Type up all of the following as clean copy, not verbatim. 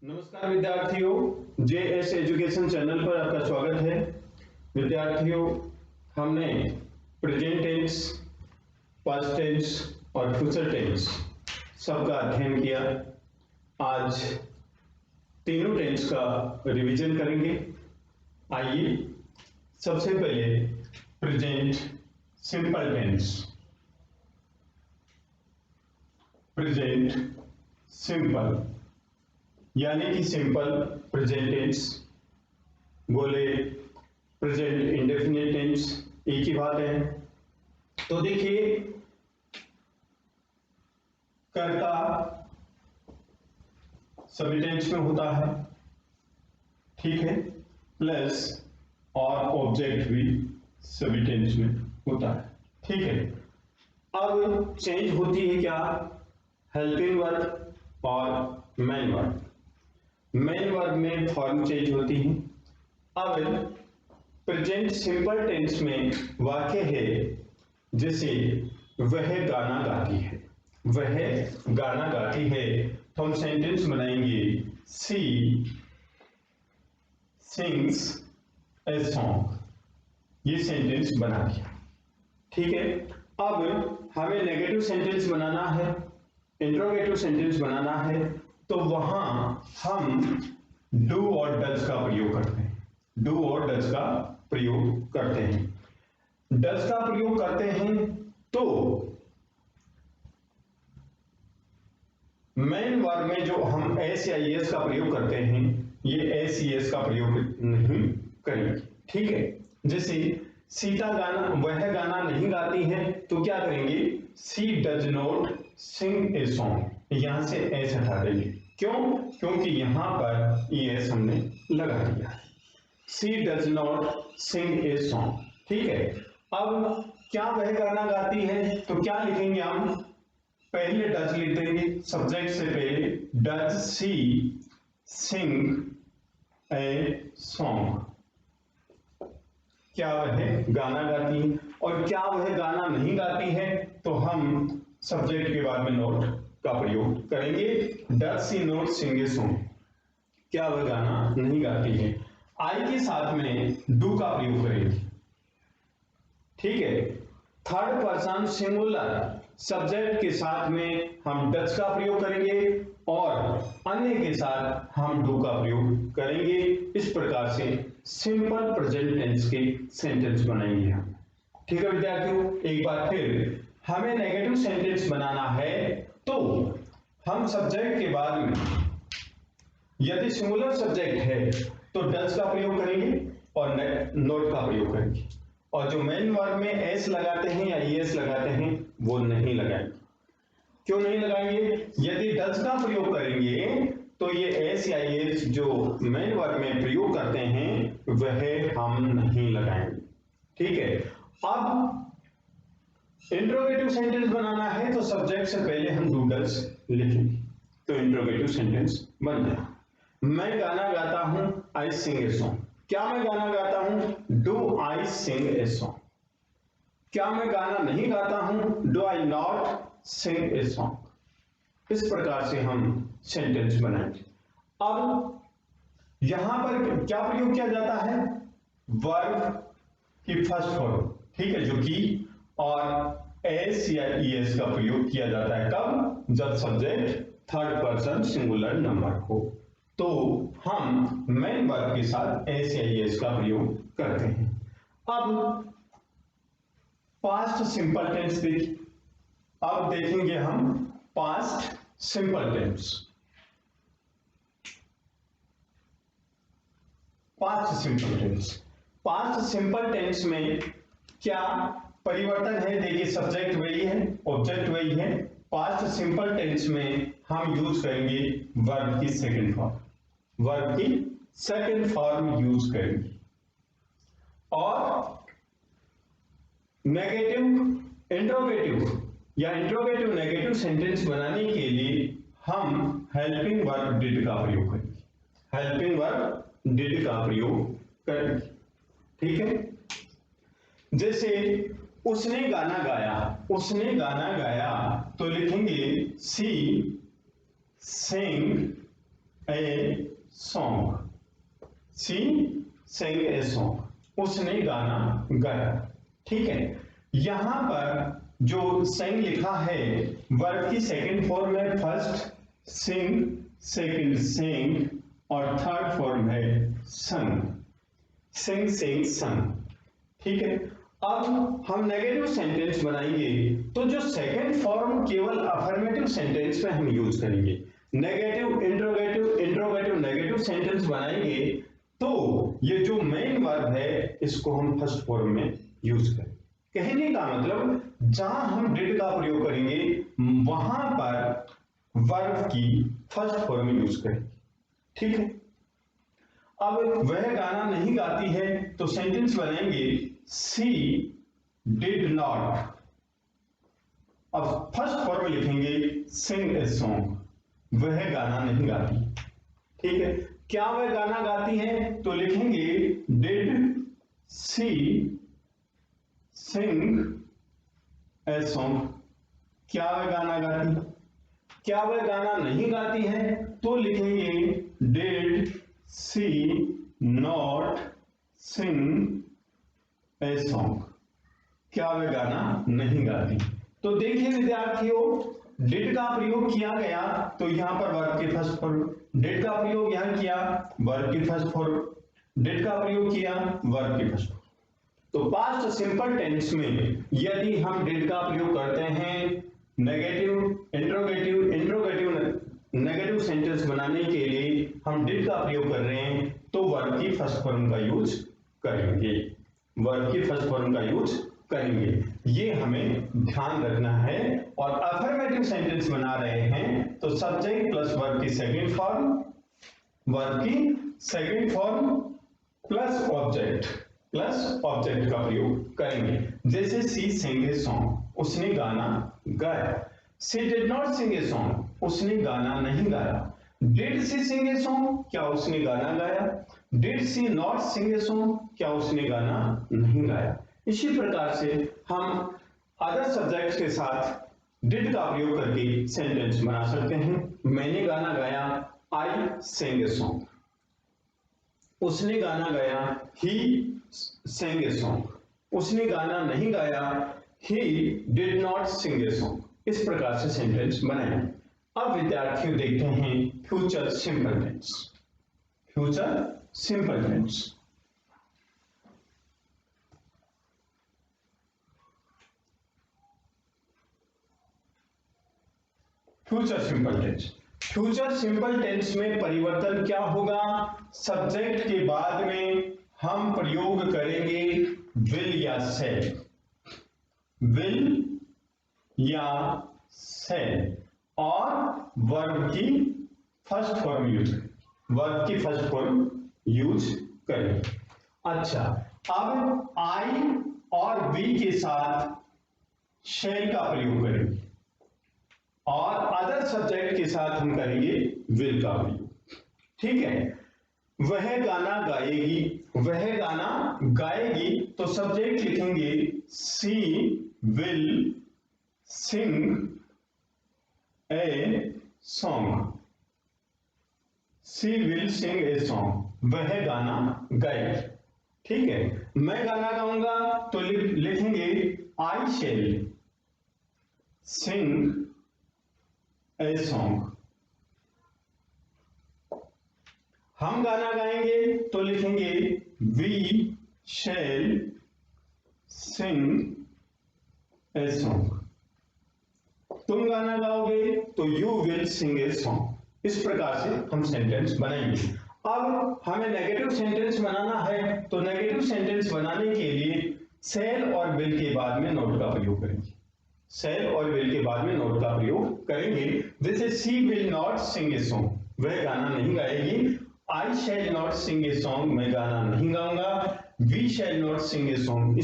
नमस्कार विद्यार्थियों, JS education channel पर आपका स्वागत है। विद्यार्थियों, हमने प्रेजेंट टेंस, पास्ट टेंस और फ्यूचर टेंस सबका अध्ययन किया। आज तीनों टेंस का रिवीजन करेंगे। आइए सबसे पहले present simple tense. Present simple यानी कि सिंपल प्रेजेंट टेंस, बोले प्रेजेंट इंडेफिनिट टेंस, एक ही बात है। तो देखिए, कर्ता सभी टेंस में होता है, ठीक है, प्लस और ऑब्जेक्ट भी सभी टेंस में होता है, ठीक है। अब चेंज होती है क्या? हेल्पिंग वर्ब और मेन वर्ब। मेन वर्ब में फॉर्म चेंज होती है। अब प्रेजेंट सिंपल टेंस में वाक्य है जैसे वह गाना गाती है, वह गाना गाती है, तो हम सेंटेंस बनाएंगे सी सिंग्स ए सॉन्ग। ये सेंटेंस बना दिया, ठीक है। अब हमें नेगेटिव सेंटेंस बनाना है, इंट्रोगेटिव सेंटेंस बनाना है, तो वहां हम डू और डज का प्रयोग करते हैं। डू और डज का प्रयोग करते हैं। डज का प्रयोग करते हैं तो मेन वर्ब में जो हम एस या एस का प्रयोग करते हैं, ये एस एस का प्रयोग नहीं करेंगे, ठीक है। जैसे सीता गाना, वह गाना नहीं गाती है, तो क्या करेंगे? She does not sing a song. यहां से एस हटा देंगे। क्यों? क्योंकि यहां पर एस हमने लगा दिया है। She does not sing a song, ठीक है। अब क्या वह गाना गाती है, तो क्या लिखेंगे हम? पहले डज लिख देंगे, सब्जेक्ट से पहले does she sing a song. क्या वह गाना गाती है? और क्या वह गाना नहीं गाती है, तो हम सब्जेक्ट के बाद में नोट का प्रयोग करेंगे। Does she not sing a song, क्या वह गाना नहीं गाती है। आई के साथ में डू का प्रयोग करेंगे, ठीक है। थर्ड पर्सन सिंगुलर सब्जेक्ट के साथ में हम डज का प्रयोग करेंगे और अन्य के साथ हम डू का प्रयोग करेंगे। इस प्रकार से सिंपल प्रेजेंट टेंस के सेंटेंस बनाएंगे हम, ठीक है विद्यार्थियों। एक बार फिर हमें नेगेटिव सेंटेंस बनाना है, तो हम सब्जेक्ट के बाद में यदि सिंगुलर सब्जेक्ट है तो डज का प्रयोग करेंगे और नॉट का प्रयोग करेंगे, और जो मेन वर्ब में एस लगाते हैं या एस लगाते हैं वो नहीं लगाएंगे। क्यों नहीं लगाएंगे? यदि डज का प्रयोग करेंगे तो ये एस या एस जो मेन वर्ब में प्रयोग करते हैं वह हम नहीं लगाएंगे, ठीक है। अब इंट्रोगेटिव सेंटेंस बनाना है तो सब्जेक्ट से पहले हम डू डज लिखेंगे, तो इंट्रोगेटिव सेंटेंस बन जाए। मैं गाना गाता हूं, आई सिंग ए सॉन्ग। क्या मैं गाना गाता हूं? Do I sing a song. क्या मैं गाना नहीं गाता हूं? Do I not sing a song. इस प्रकार से हम सेंटेंस बनाएंगे। अब यहां पर क्या प्रयोग किया जाता है? वर्ब की फर्स्ट फॉर्म, ठीक है, जो कि और एस या ईएस का प्रयोग किया जाता है। कब? जब subject third person singular number हो, तो हम मेन वर्ब के साथ एस या ईएस का प्रयोग करते हैं। अब पास्ट सिंपल टेंस देखिए। अब देखेंगे हम past simple tense. Past simple tense, past simple tense में क्या परिवर्तन है? देखिए, सब्जेक्ट वही है, ऑब्जेक्ट वही है। पास्ट सिंपल टेंस में हम यूज करेंगे वर्ब की सेकंड फॉर्म, वर्ब की सेकंड फॉर्म यूज करेंगे। और नेगेटिव इंट्रोगेटिव या इंट्रोगेटिव नेगेटिव सेंटेंस बनाने के लिए हम हेल्पिंग वर्ब डिड का प्रयोग करेंगे, हेल्पिंग वर्ब डिड का प्रयोग करेंगे, ठीक है। जैसे उसने गाना गाया, उसने गाना गाया, तो लिखेंगे she sing a song, she sang a song, उसने गाना गाया। ठीक है, यहां पर जो sang लिखा है वर्ब की सेकंड फॉर्म है फर्स्ट sing, सेकंड sang और थर्ड फॉर्म है sung, sing sang sung। ठीक है, अब हम नेगेटिव सेंटेंस बनाएंगे तो जो सेकंड फॉर्म केवल अफर्मेटिव सेंटेंस में हम यूज करेंगे। Negative interrogative interrogative negative sentence बनाएंगे तो ये जो मेन वर्ब है इसको हम फर्स्ट फॉर्म में यूज करेंगे। कहने का मतलब जहां हम डिड का प्रयोग करेंगे वहां पर वर्ब की फर्स्ट फॉर्म में यूज करेंगे। ठीक है, अब वह गाना नहीं गाती है तो सेंटेंस बनाएंगे शी डिड नॉट, अब फर्स्ट फॉर्म में लिखेंगे सिंग ए सॉन्ग, वह गाना नहीं गाती। ठीक है, क्या वह गाना गाती है तो लिखेंगे did she sing a song, क्या वह गाना गाती। क्या वह गाना नहीं गाती है तो लिखेंगे did she not sing a song, क्या वह गाना नहीं गाती। तो देखिए विद्यार्थियों, डिड का प्रयोग किया गया तो यहां पर वर्ब की फर्स्ट फॉर्म, डिड का प्रयोग यहां किया वर्ब की फर्स्ट फॉर्म, डिड का प्रयोग किया वर्ब की फर्स्ट फॉर्म। तो पास्ट सिंपल टेंस में यदि हम डिड का प्रयोग करते हैं negative interrogative interrogative negative sentence बनाने के लिए हम डिड का प्रयोग कर रहे हैं तो वर्ब की फर्स्ट फॉर्म का यूज करेंगे, वर्ब की फर्स्ट फॉर्म का यूज करेंगे, ये हमें ध्यान रखना है। और अफर्मेटिव सेंटेंस बना रहे हैं तो सब्जेक्ट प्लस वर्ब की सेकंड फॉर्म, वर्ब की सेकंड फॉर्म प्लस ऑब्जेक्ट का प्रयोग करेंगे। जैसे सी सिंग ए सॉन्ग, उसने गाना गाया। She did not sing a song, उसने गाना नहीं गाया। Did she sing a song, क्या उसने गाना गाया। Did she not sing a song, क्या उसने गाना नहीं गाया। इसी प्रकार से हम अदर सब्जेक्ट्स के साथ डिड का प्रयोग करके सेंटेंस बना सकते हैं। मैंने गाना गाया, आई sang ए सॉन्ग। उसने गाना गाया, ही sang ए सॉन्ग। उसने गाना नहीं गाया, he did not sing a song. इस प्रकार से सेंटेंस बनाएं। अब विद्यार्थियों देखते हैं future simple tense. Future simple tense, future simple tense. Future simple tense में परिवर्तन क्या होगा, सब्जेक्ट के बाद में हम प्रयोग करेंगे विल या शैल, विल या शैल, और वर्ब की फर्स्ट फॉर्म यूज, वर्ब की फर्स्ट फॉर्म यूज करेंगे। अच्छा, अब आई और वी के साथ शैल का प्रयोग करेंगे और अदर सब्जेक्ट के साथ हम करेंगे विल का प्रयोग। ठीक है, वह गाना गाएगी, वह गाना गाएगी तो सब्जेक्ट लिखेंगे she will sing a song, she will sing a song, वह गाना गाएगी। ठीक है, मैं गाना गाऊंगा तो लिखेंगे आई शैल सिंग ए सॉन्ग। हम गाना गाएंगे तो लिखेंगे we shall Singh a song. तुम गाना गाओगे तो you will sing a song. इस प्रकार से हम सेंटेंस बनाएंगे। अब हमें नेगेटिव सेंटेंस बनाना है तो नेगेटिव सेंटेंस बनाने के लिए शैल और विल के बाद में नॉट का प्रयोग करेंगे, शैल और विल के बाद में नॉट का प्रयोग करेंगे। जैसे she will not sing a song, वह गाना नहीं गाएगी। आई शैल नॉट सिंग ए सॉन्ग, मैं गाना नहीं गाऊंगा। We shall not sing a song,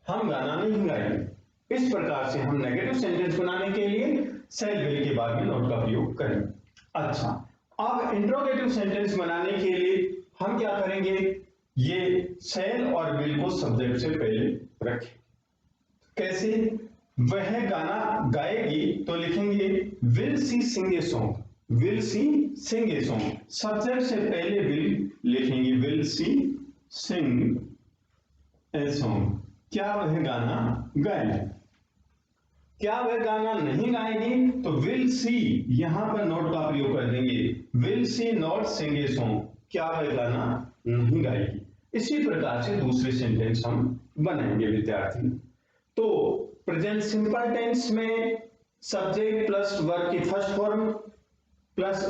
हम गाना नहीं गाएंगे। इस प्रकार से हम नेगेटिव सेंटेंस बनाने के लिए शैल विल के बाद में नॉट का प्रयोग करेंगे। अच्छा, अब इंट्रोगेटिव सेंटेंस बनाने के लिए हम क्या करेंगे, ये शैल और विल को सब्जेक्ट से पहले रखें। कैसे, वह गाना गाएगी तो लिखेंगे will she sing a song, will she sing a song, subject से पहले विल लिखेंगे, will she sing a song, क्या वह गाना गाएगी। क्या वह गाना नहीं गाएगी तो विल सी यहां पर नॉट का प्रयोग कर देंगे, will she not sing a song, क्या वह गाना नहीं गाएगी। इसी प्रकार से दूसरे सेंटेंस हम बनाएंगे विद्यार्थी। तो प्रेजेंट सिंपल टेंस में सब्जेक्ट प्लस वर्ब की first form plus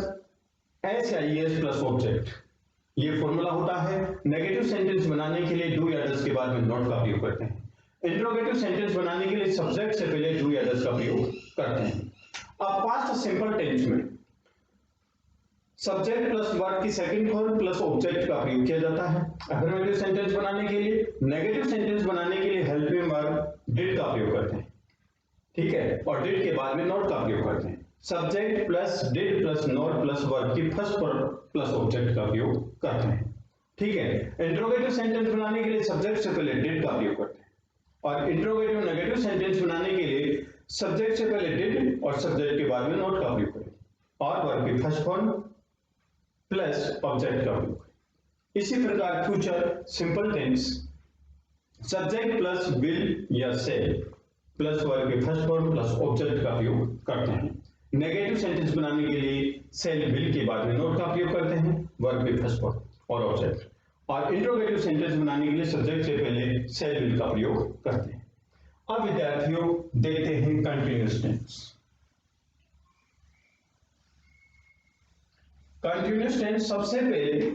SIS plus object, ये फॉर्मूला होता है। नेगेटिव सेंटेंस बनाने के लिए डू या डज के बाद में नॉट का प्रयोग करते हैं। इंट्रोगेटिव सेंटेंस बनाने के लिए सब्जेक्ट से पहले डू या डज का प्रयोग करते हैं। अब पास्ट सिंपल टेंस में सब्जेक्ट प्लस वर्ब की सेकंड फॉर्म प्लस ऑब्जेक्ट का प्रयोग किया जाता है। अफर्मेटिव सेंटेंस बनाने के लिए, नेगेटिव सेंटेंस बनाने के लिए हेल्पिंग वर्ब डिड का प्रयोग करते हैं, ठीक है, और डिड के बाद में नॉट का प्रयोग करते हैं। Subject plus did plus not plus verb की फर्स्ट फॉर्म प्लस ऑब्जेक्ट का प्रयोग करते हैं, ठीक है। इंट्रोगेटिव सेंटेंस बनाने के लिए सब्जेक्ट से पहले डिड का प्रयोग करते हैं, और इंट्रोगेटिव नेगेटिव सेंटेंस बनाने के लिए सब्जेक्ट से पहले डिड और सब्जेक्ट के बाद में नॉट का प्रयोग करें, और वर्ब की फर्स्ट फॉर्म प्लस ऑब्जेक्ट का प्रयोग करें। इसी प्रकार future simple tense subject plus will या सेल प्लस वर्ब की फर्स्ट फॉर्म प्लस ऑब्जेक्ट का प्रयोग करते हैं। नेगेटिव सेंटेंस बनाने के लिए सेल विल के बाद में नॉट का प्रयोग करते हैं, वर्ब की फर्स्ट फॉर्म और ऑब्जेक्ट। और इंट्रोगेटिव सेंटेंस बनाने के लिए सब्जेक्ट से पहले सेल विल का प्रयोग करते हैं। अब विद्यार्थियों देखते हैं कंटिन्यूअस टेंस। कंटिन्यूअस टेंस सबसे पहले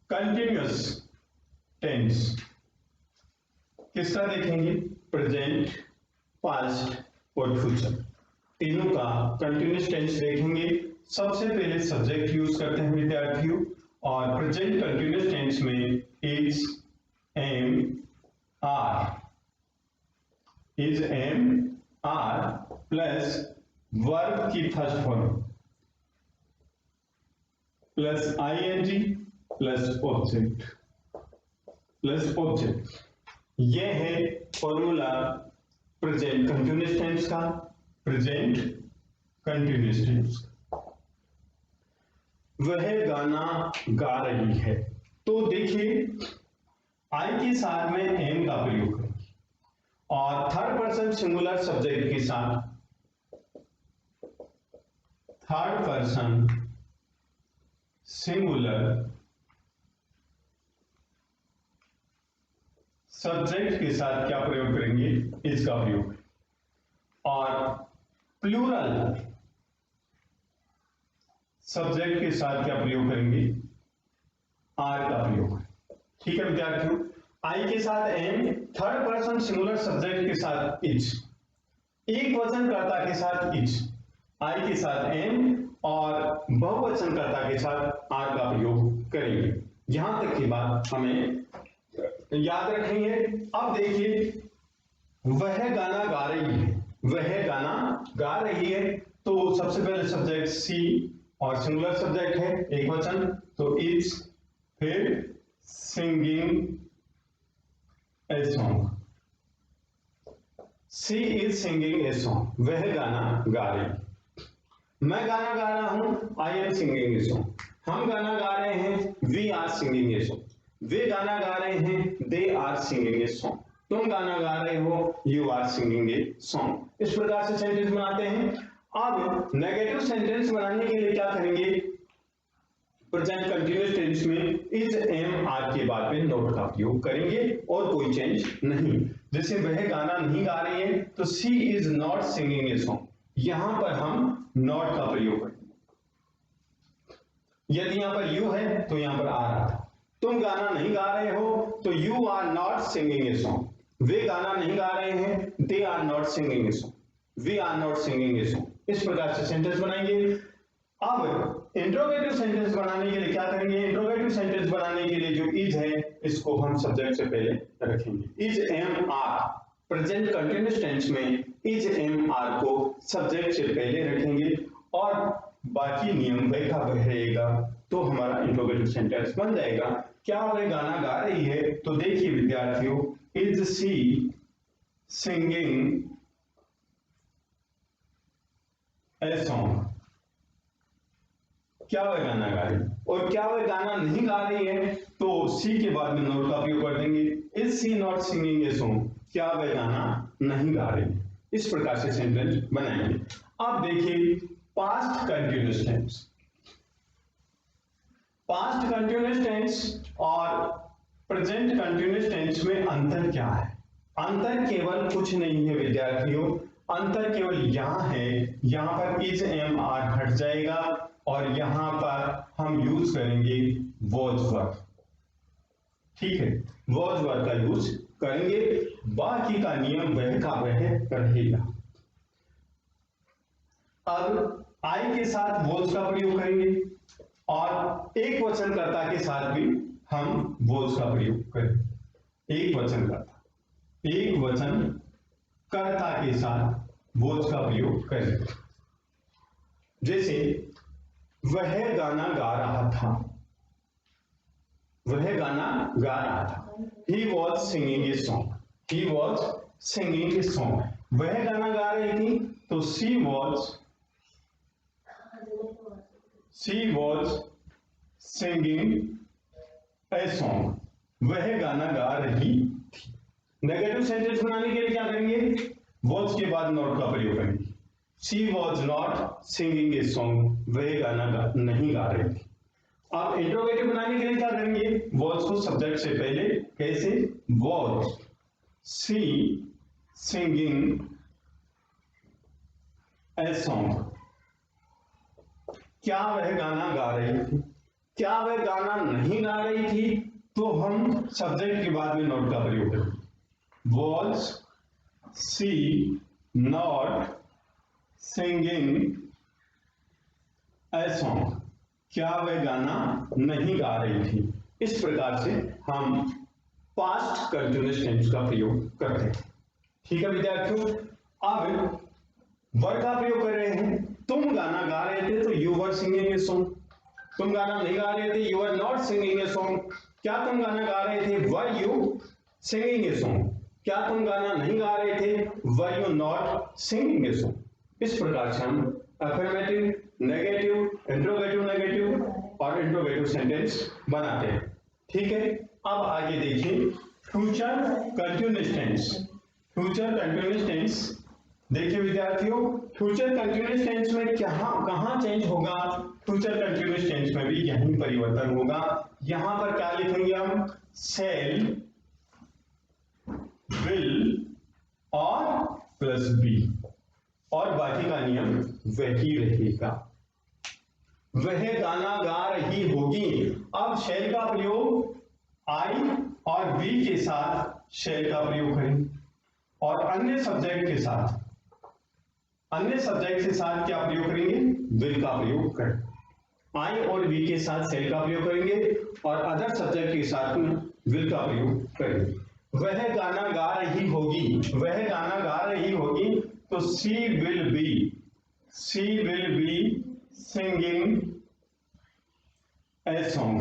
कंटिन्यूअस टेंस किसका देखेंगे, प्रेजेंट, पास्ट और फ्यूचर, तीनों का कंटिन्यूअस टेंस देखेंगे। सबसे पहले सब्जेक्ट यूज करते हैं विद्यार्थियों, और प्रेजेंट कंटिन्यूअस टेंस में is, am, are, is, am, are plus verb की first form plus ING plus object, यह है फॉर्मूला प्रेजेंट कंटिन्यूअस टेंस का, प्रेजेंट कंटिन्यूअस टेंस। वह गाना गा रही है, तो देखिए आई के साथ में एम का प्रयोग करेंगे, और थर्ड पर्सन सिंगुलर सब्जेक्ट के साथ थर्ड पर्सन सिंगुलर सब्जेक्ट के साथ क्या प्रयोग करेंगे, इसका प्रयोग, और प्लूरल सब्जेक्ट के साथ क्या प्रयोग करेंगे, आर का प्रयोग, ठीक है विद्यार्थियों। आई के साथ am, third person singular subject के साथ इज, एक वचनकर्ता के साथ इज, आई के साथ एम और बहुवचनकर्ता के साथ आर का प्रयोग करेंगे। यहां तक की बात हमें याद रखनी है। अब देखिए वह गाना गा रही है, वह गाना गा रही है, तो सबसे पहले सब्जेक्ट सी और सिंगुलर सब्जेक्ट है, एक वचन, तो इज, फिर singing a song, she is singing a song, वह गाना गा रही है। मैं गाना गा रहा हूं, I am singing a song, हम गाना गा रहे हैं, we are singing a song, वे गाना गा रहे हैं, they are singing a song, तुम गाना गा रहे हो, you are singing a song. इस प्रकार से सेंटेंस बनाते हैं। अब नेगेटिव सेंटेंस बनाने के लिए क्या करेंगे, प्रेजेंट कंटिन्यूअस टेंस में इज, एम, आर के बाद में नॉट का प्रयोग करेंगे और कोई चेंज नहीं। जैसे वह गाना नहीं गा रही है, तो she is not singing a song, यहां पर हम नॉट का प्रयोग करेंगे। यदि यहां पर यू है तो यहां पर आर आता। तुम गाना नहीं गा रहे हो, तो you are not singing a song, वे गाना नहीं गा रहे हैं, they are not singing a song, we are not singing a song. इस प्रकार से सेंटेंस बनाएंगे। अब इंट्रोगेटिव सेंटेंस बनाने के लिए क्या करेंगे, इंट्रोगेटिव सेंटेंस बनाने के लिए जो इज है इसको हम सब्जेक्ट से पहले रखेंगे। Is, am, are, present continuous tense में इज, एम, आर को सब्जेक्ट से पहले रखेंगे और बाकी नियम वैसा रहेगा, तो हमारा इंट्रोगेटिव सेंटेंस बन जाएगा। क्या वह गाना गा रही है, तो देखिए विद्यार्थियों, is she singing a song, क्या वह गाना गा रही, और क्या वह गाना नहीं गा रही है तो सी के बाद में नॉट का उपयोग कर देंगे। Is she not singing a song, क्या वह गाना नहीं गा रही। इस प्रकार से सेंटेंस बनाएंगे। अब देखिए past continuous tense, past continuous tense और प्रेजेंट कंटिन्यूअस टेंस में अंतर क्या है? अंतर केवल कुछ नहीं है विद्यार्थियों, अंतर केवल यहां है, यहां पर इज एम आर हट जाएगा और यहां पर हम यूज करेंगे वॉज वर्ब। ठीक है, वॉज वर्ब का यूज करेंगे, बाकी का नियम वह का वह रहेगा। अब आई के साथ वॉज का प्रयोग करेंगे और एक वचनकर्ता के साथ भी हम वॉज का प्रयोग करेंगे। एक वचनकर्ता, एक वचनकर्ता के साथ वॉज का प्रयोग करेंगे। जैसे वह गाना गा रहा था, वह गाना गा रहा था। He was singing a song, he was singing a song। वह गाना गा रही थी तो she was singing a song, वह गाना गा रही थी। नेगेटिव सेंटेंस बनाने के लिए क्या करेंगे? was के बाद नॉट का प्रयोग करेंगे। She was not singing a song, वह गाना नहीं गा रही थी। अब इंट्रोगेटिव बनाने के लिए क्या करेंगे? was को सब्जेक्ट से पहले, कैसे? was she singing a song, क्या वह गाना गा रही थी? क्या वह गाना नहीं गा रही थी तो हम सब्जेक्ट के बाद में नॉट का प्रयोग करेंगे। was she not singing a song, क्या वह गाना नहीं गा रही थी। इस प्रकार से हम पास्ट कंटिन्यूअस टेंस का प्रयोग करते हैं। ठीक है विद्यार्थियों, अब वर्ब का प्रयोग कर रहे हैं। तुम गाना गा रहे थे तो you were singing a song, तुम गाना नहीं गा रहे थे you are not singing a song. क्या तुम गाना गा रहे थे? Were you singing a song. क्या तुम गाना नहीं गा रहे थे? Were you not singing a song. इस प्रकार से हम अफर्मेटिव, नेगेटिव, इंट्रोगेटिव नेगेटिव और इंट्रोगेटिव सेंटेंस बनाते हैं। ठीक है, अब आगे देखिए future continuous tense. Future continuous tense देखिए विद्यार्थियों, फ्यूचर कंटिन्यूअस टेंस में कहां चेंज होगा? फ्यूचर कंटिन्यूअस टेंस में भी यही परिवर्तन होगा। यहां पर क्या लिखेंगे हम? शैल, विल और प्लस बी, और बाकी का नियम वही रहेगा। वह गाना गा रही होगी। अब शैल का प्रयोग आई और बी के साथ शैल का प्रयोग करें और अन्य सब्जेक्ट के साथ क्या प्रयोग करेंगे? विल का प्रयोग करें। आई और बी के साथ शैल का प्रयोग करेंगे और अदर सब्जेक्ट के साथ में विल का प्रयोग करेंगे। वह गाना गा रही होगी, वह गाना गा रही होगी तो she will be singing a song,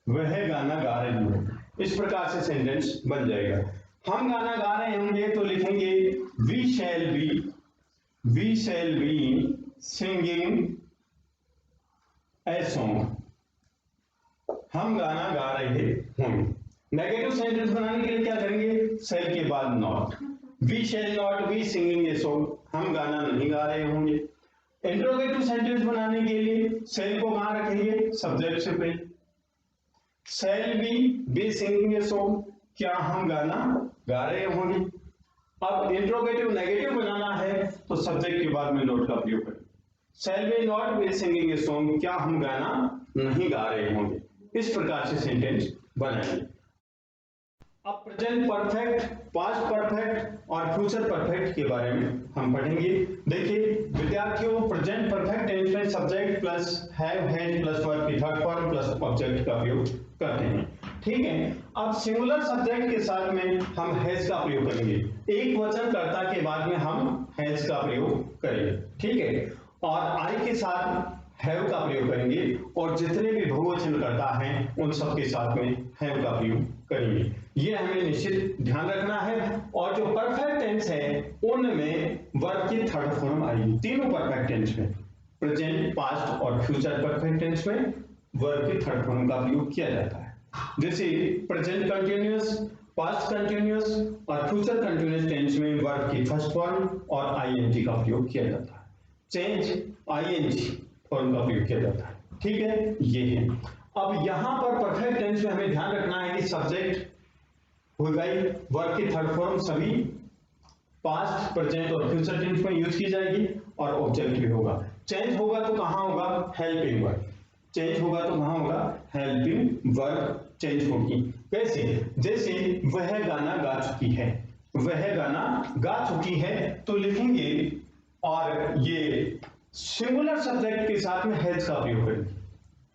वह गाना गा रही है। इस प्रकार से सेंटेंस बन जाएगा। हम गाना गा रहे होंगे तो लिखेंगे we shall be singing a song, हम गाना गा रहे होंगे। नेगेटिव सेंटेंस बनाने के लिए क्या करेंगे? शैल के बाद not, we shall not be singing a song, हम गाना नहीं गा रहे होंगे। इंट्रोगेटिव सेंटेंस बनाने के लिए शैल को कहां रखेंगे? सब्जेक्ट से पहले। Shall be singing a song, क्या हम गाना गा रहे होंगे। अब इंट्रोगेटिव नेगेटिव बनाना है तो सब्जेक्ट के बाद में नॉट का प्रयोग करें। Shall be not be singing a song, क्या हम गाना नहीं गा रहे होंगे। इस प्रकार से सेंटेंस बनाएंगे। अब प्रेजेंट परफेक्ट, पास्ट परफेक्ट और फ्यूचर परफेक्ट के बारे में हम पढ़ेंगे। देखिए विद्यार्थियों, प्रेजेंट परफेक्ट टेंस में subject plus have had plus verb की थर्ड फॉर्म प्लस ऑब्जेक्ट का प्रयोग करते हैं। ठीक है, अब सिंगुलर सब्जेक्ट के साथ में हम हैज का प्रयोग करेंगे। एक वचनकर्ता के बाद में हम हैज का प्रयोग करेंगे। ठीक है, और आई के साथ हैव का प्रयोग करेंगे और जितने भी बहुवचनकर्ता हैं उन सब के साथ में हैव का प्रयोग करेंगे, ये हमें निश्चित ध्यान रखना है। और जो परफेक्ट टेंस है उनमें वर्ब की थर्ड फॉर्म आएगी, तीनों परफेक्ट टेंस में, प्रेजेंट, पास्ट और फ्यूचर परफेक्ट टेंस में वर्ब की थर्ड फॉर्म का प्रयोग किया जाता है। जैसे प्रेजेंट कंटिन्यूअस, पास्ट कंटिन्यूअस और फ्यूचर कंटिन्यूअस टेंस में वर्ब की फर्स्ट फॉर्म और आईएनजी का प्रयोग किया जाता है। चेंज आईएनजी फॉर्म का प्रयोग किया जाता है। ठीक है, ये है। अब यहां पर परफेक्ट टेंस में हमें ध्यान रखना है कि सब्जेक्ट हो गई, वर्ब की थर्ड फॉर्म सभी पास्ट, प्रेजेंट और फ्यूचर टेंस में यूज की जाएगी और ऑब्जेक्ट भी होगा। चेंज होगा तो कहां होगा? Helping verb. चेंज होगा तो कहां होगा? हेल्पिंग वर्ब चेंज होगी। कैसे? जैसे वह गाना गा चुकी है, वह गाना गा चुकी है तो लिखेंगे और ये सिंगुलर सब्जेक्ट के साथ में हैज का प्रयोग करेंगे,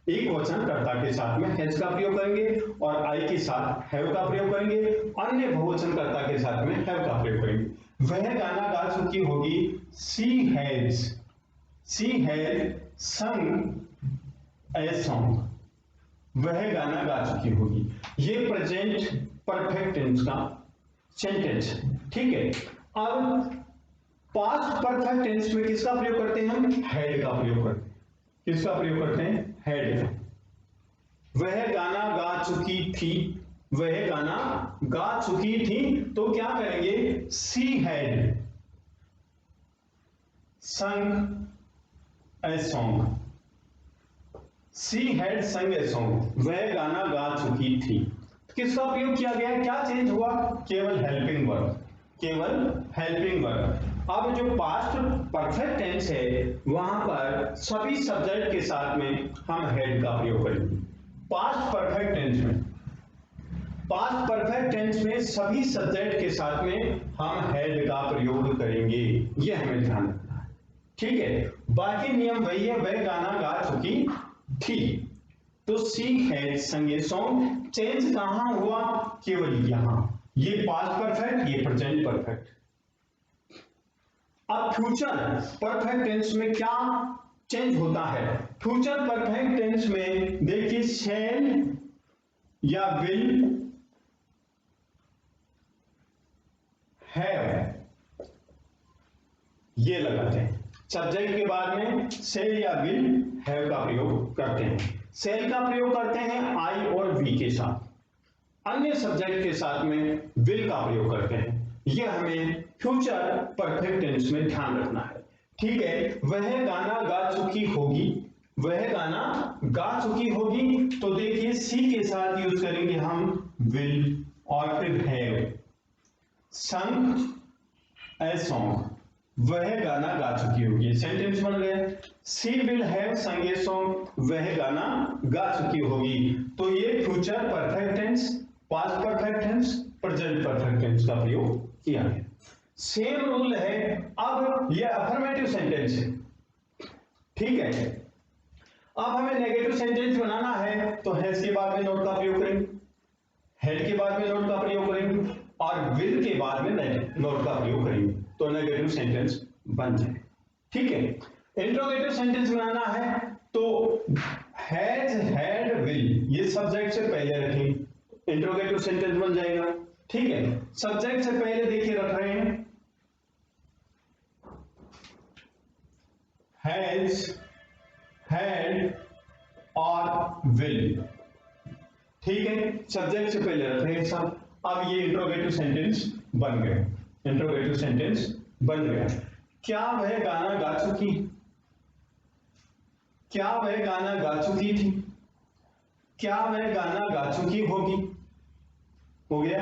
एक वचन कर्ता के साथ में हैज का प्रयोग करेंगे और आई के साथ हैव का प्रयोग करेंगे, अन्य बहुवचन कर्ता के साथ में हैव का प्रयोग करेंगे। वह गाना गा चुकी होगी, she has sung a song, वह गाना गा चुकी होगी। ये प्रेजेंट परफेक्ट टेंस का सेंटेंस, ठीक है। अब पास्ट परफेक्ट टेंस में किसका प्रयोग करते हैं हम? हैड का प्रयोग करते हैं। किसका प्रयोग करते हैं? हैड का। वह गाना गा चुकी थी, वह गाना गा चुकी थी तो क्या करेंगे? She had sung a song, she had संग ए सॉन्ग, वह गाना गा चुकी थी। किसका प्रयोग किया गया? क्या चेंज हुआ? केवल हेल्पिंग वर्ब, केवल हेल्पिंग वर्ब। अब जो पास्ट परफेक्ट टेंस है वहां पर सभी सब्जेक्ट के साथ में हम हैड का प्रयोग करेंगे। पास्ट परफेक्ट टेंस में, पास्ट परफेक्ट टेंस में सभी सब्जेक्ट के साथ में हम हैड का प्रयोग करेंगे, यह हमें ध्यान रखना है। ठीक है, बाकी नियम वही है, वह गाना गा चुकी थी तो शी हैड संग ए सॉन्ग। चेंज कहां हुआ? केवल यहां, ये पास्ट परफेक्ट, ये प्रेजेंट परफेक्ट। अब फ्यूचर परफेक्ट टेंस में क्या चेंज होता है? फ्यूचर परफेक्ट टेंस में देखिए शैल या विल हैव, ये लगाते हैं। सब्जेक्ट के बाद में सेल या विल हैव का प्रयोग करते हैं। सेल का प्रयोग करते हैं आई और वी के साथ, अन्य सब्जेक्ट के साथ में विल का प्रयोग करते हैं। यह हमें फ्यूचर परफेक्ट टेंस में ध्यान रखना है। ठीक है, वह गाना गा चुकी होगी, वह गाना गा चुकी होगी तो देखिए सी के साथ यूज करेंगे हम विल और फिर हैव, संग ए सॉन्ग, वह गाना गा चुकी होगी। सेंटेंस बन गया, शी विल हैव संग ए सॉन्ग, वह गाना गा चुकी होगी। तो ये future perfect tense, past perfect tense, present perfect tense का प्रयोग किया है। सेम रूल है। अब ये अफर्मेटिव सेंटेंस है, ठीक है। अब हमें नेगेटिव सेंटेंस बनाना है तो हैज के बाद में नोट का प्रयोग करेंगे, हेड के बाद में नोट का प्रयोग करेंगे और विल के बाद में नोट का प्रयोग करेंगे तो नेगेटिव सेंटेंस बन जाए। ठीक है, इंट्रोगेटिव सेंटेंस बनाना है तो हैज, हैड, विल ये सब्जेक्ट से पहले रखेंगे, इंट्रोगेटिव सेंटेंस बन जाएगा। ठीक है, सब्जेक्ट से पहले देखिए रख रहे हैं हैज, हैड और विल। ठीक है, सब्जेक्ट से पहले रख रहे हैं सब। अब ये इंट्रोगेटिव सेंटेंस बन गए, इंट्रोगेटिव सेंटेंस बन गया। क्या वह गाना गा चुकी, क्या वह गाना गा चुकी थी, क्या वह गाना गा चुकी होगी, हो गया।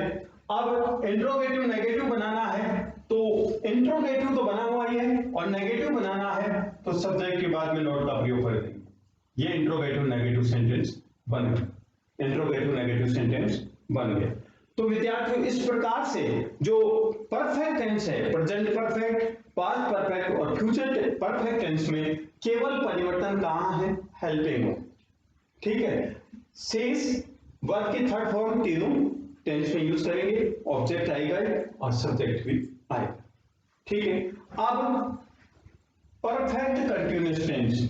अब इंट्रोगेटिव नेगेटिव बनाना है तो इंट्रोगेटिव तो बना हुआ ही है और नेगेटिव बनाना है तो सब्जेक्ट के बाद में नोट का प्रयोग कर देंगे। ये इंट्रोगेटिव नेगेटिव सेंटेंस बन गया, इंट्रोगेटिव नेगेटिव सेंटेंस बन गया। तो विद्यार्थियों इस प्रकार से जो परफेक्ट टेंस है, प्रेजेंट परफेक्ट, पास्ट परफेक्ट और फ्यूचर परफेक्ट टेंस में केवल परिवर्तन कहां है? हेल्पिंग में। ठीक है, शेष वर्ब की थर्ड फॉर्म तीनों टेंस में यूज करेंगे, ऑब्जेक्ट आएगा और सब्जेक्ट भी आएगा। ठीक है, अब perfect continuous tense,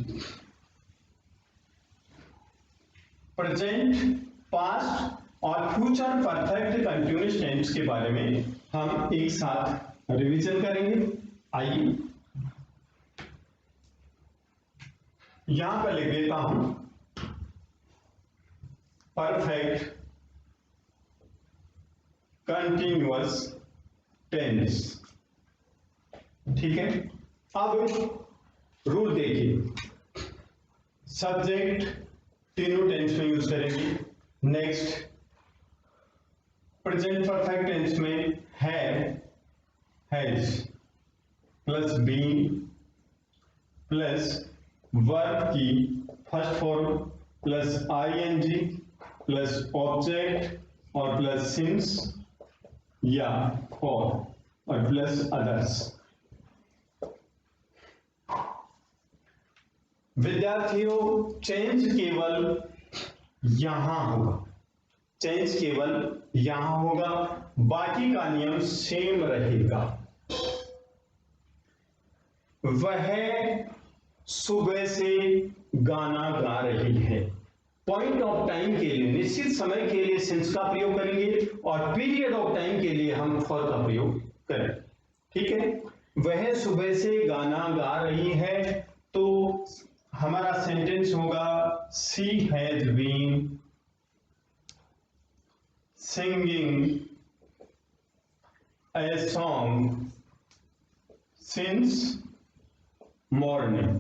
present, past और फ्यूचर परफेक्ट कंटिन्यूअस टेंस के बारे में हम एक साथ रिवीजन करेंगे। आइए यहां पर लिख देता हूं परफेक्ट कंटिन्यूअस टेंस। ठीक है, अब रूल देखिए, सब्जेक्ट तीनों टेंस में यूज करेंगे। नेक्स्ट प्रेजेंट परफेक्ट टेंस में have, has plus been plus verb की first form plus ING plus object और प्लस सिंस या फॉर और प्लस अदर्स। विद्यार्थियों, चेंज केवल यहां होगा, चेंज केवल यहां होगा, बाकी का नियम सेम रहेगा। वह सुबह से गाना गा रही है। पॉइंट ऑफ टाइम के लिए, निश्चित समय के लिए सिंस का प्रयोग करेंगे और पीरियड ऑफ टाइम के लिए हम फॉर का प्रयोग करेंगे। ठीक है, वह सुबह से गाना गा रही है, तो हमारा सेंटेंस होगा she has been singing a song since morning.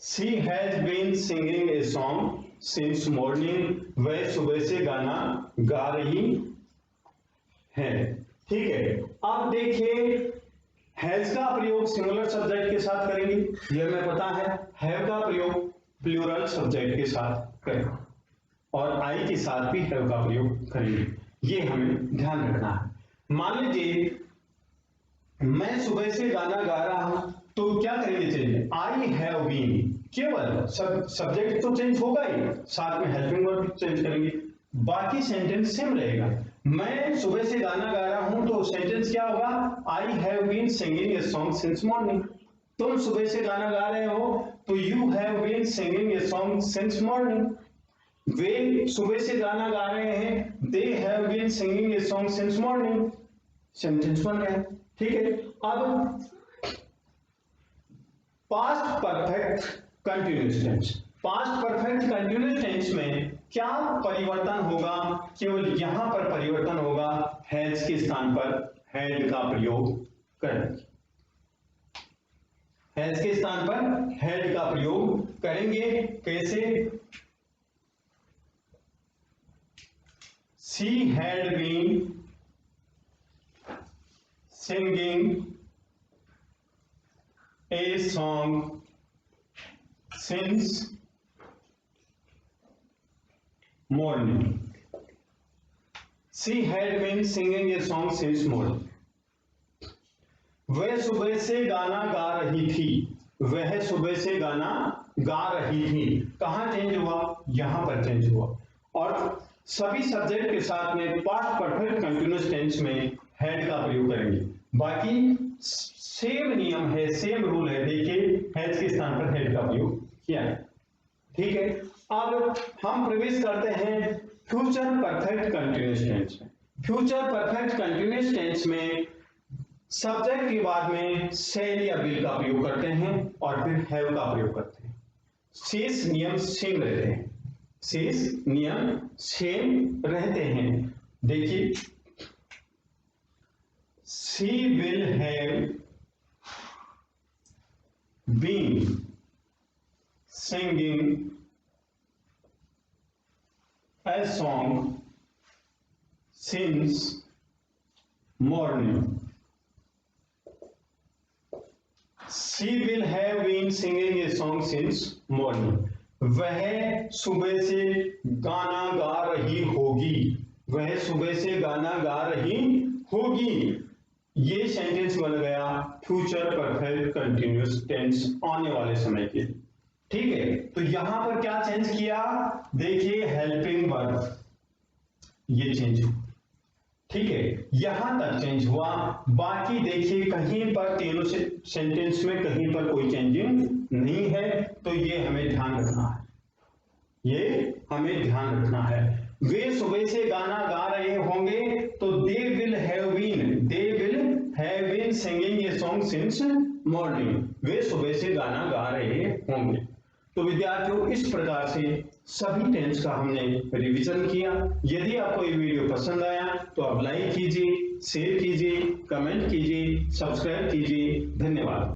She has been singing a song since morning. वह सुबह से गाना गा रही है। ठीक है, अब देखिए हैज का प्रयोग सिंगुलर सब्जेक्ट के साथ करेंगे, यह हमें पता है। हैव का प्रयोग प्लूरल सब्जेक्ट के साथ करेंगे और आई के साथ भी हैव का प्रयोग करेंगे, ये हमें ध्यान रखना है। मान लीजिए मैं सुबह से गाना गा रहा हूं, तो क्या करेंगे चेंज, आई हैव बीन, केवल सब्जेक्ट तो चेंज होगा ही, साथ में हेल्पिंग वर्ब चेंज करेंगे, बाकी सेंटेंस सेम रहेगा। मैं सुबह से गाना गा रहा हूं, तो सेंटेंस क्या होगा, I have been singing a song since morning. तुम सुबह से गाना गा रहे हो, तो you have been singing a song since morning. वे सुबह से गाना गा रहे हैं, they have been singing a song since morning, sentence बन गया। ठीक है, अब past perfect continuous tense. Past perfect continuous tense में क्या परिवर्तन होगा, केवल यहां पर परिवर्तन होगा, हैज के स्थान पर हैड का प्रयोग करेंगे। हैज के स्थान पर हैड का प्रयोग करेंगे। कैसे, she had been singing a song since morning. She had been singing a song since morning. वह सुबह से गाना गा रही थी, वह सुबह से गाना गा रही थी। कहां चेंज हुआ, यहां पर चेंज हुआ। और सभी सब्जेक्ट के साथ में पास्ट परफेक्ट कंटिन्यूअस टेंस में हैड का प्रयोग करेंगे। बाकी सेम नियम है, सेम रूल है। देखिए हैज के स्थान पर हैड का प्रयोग किया है। ठीक है, अब हम प्रवेश करते हैं फ्यूचर परफेक्ट कंटिन्यूअस टेंस में। फ्यूचर परफेक्ट कंटिन्यूअस टेंस में सब्जेक्ट के बाद में शैल या विल का प्रयोग करते हैं और फिर हैव का प्रयोग करते हैं। शेष नियम सेम रहते हैं, शेष नियम सेम रहते हैं। देखिए, she will have been singing a song since morning. She will have been singing a song since morning. वह सुबह से गाना गा रही होगी, वह सुबह से गाना गा रही होगी। ये सेंटेंस बन गया फ्यूचर परफेक्ट कंटिन्यूअस टेंस आने वाले समय के लिए। ठीक है, तो यहां पर क्या चेंज किया, देखिए हेल्पिंग वर्ब ये चेंज हुआ। ठीक है, यहां तक चेंज हुआ, बाकी देखिए कहीं पर तीनों से सेंटेंस में कहीं पर कोई चेंजिंग नहीं है, तो ये हमें ध्यान रखना है। ये हमें ध्यान रखना है। वे सुबह से गाना गा रहे होंगे तो they will have been singing a song since morning. वे सुबह से गाना गा रहे होंगे। तो विद्यार्थियों, इस प्रकार से सभी टेंस का हमने रिवीजन किया। यदि आपको ये वीडियो पसंद आया तो आप लाइक कीजिए, शेयर कीजिए, कमेंट कीजिए, सब्सक्राइब कीजिए। धन्यवाद।